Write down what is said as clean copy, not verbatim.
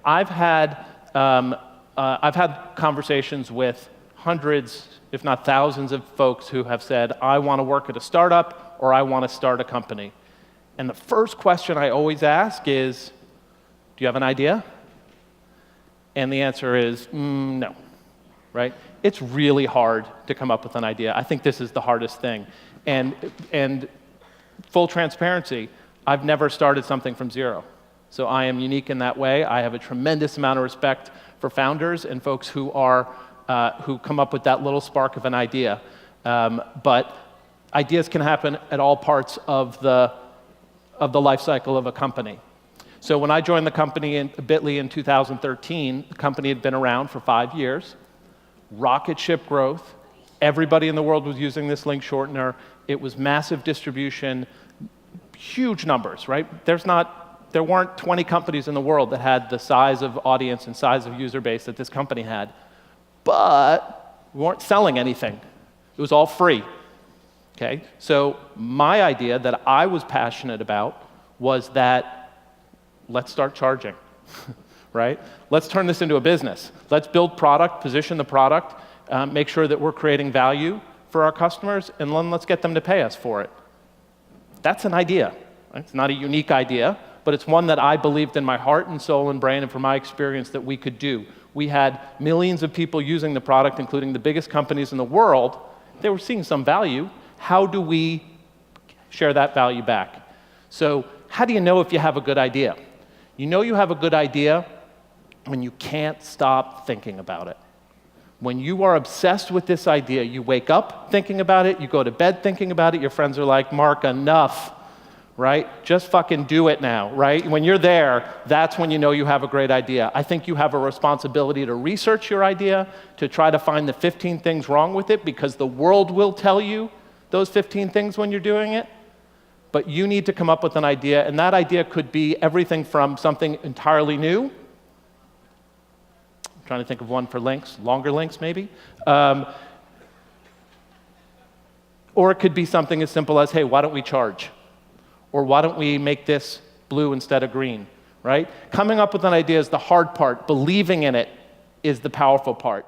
I've had conversations with hundreds, if not thousands of folks who have said, I want to work at a startup or I want to start a company. And the first question I always ask is, do you have an idea? And the answer is, no, right? It's really hard to come up with an idea. I think this is the hardest thing. And full transparency, I've never started something from zero. So I am unique in that way. I have a tremendous amount of respect for founders and folks who come up with that little spark of an idea. But ideas can happen at all parts of the life cycle of a company. So when I joined the company in Bitly in 2013, the company had been around for 5 years, rocket ship growth. Everybody in the world was using this link shortener. It was massive distribution, huge numbers, right? There weren't 20 companies in the world that had the size of audience and size of user base that this company had. But we weren't selling anything. It was all free. Okay? So my idea that I was passionate about was that let's start charging, right? Let's turn this into a business. Let's build product, position the product, make sure that we're creating value for our customers, and then let's get them to pay us for it. That's an idea. Right? It's not a unique idea, but it's one that I believed in my heart and soul and brain and from my experience that we could do. We had millions of people using the product, including the biggest companies in the world. They were seeing some value. How do we share that value back? So how do you know if you have a good idea? You know you have a good idea when you can't stop thinking about it. When you are obsessed with this idea, you wake up thinking about it, you go to bed thinking about it, your friends are like, Mark, enough, right? Just fucking do it now, right? When you're there, that's when you know you have a great idea. I think you have a responsibility to research your idea, to try to find the 15 things wrong with it, because the world will tell you those 15 things when you're doing it. But you need to come up with an idea, and that idea could be everything from something entirely new. I'm trying to think of one for links, longer links maybe. Or it could be something as simple as, hey, why don't we charge? Or why don't we make this blue instead of green, right? Coming up with an idea is the hard part. Believing in it is the powerful part.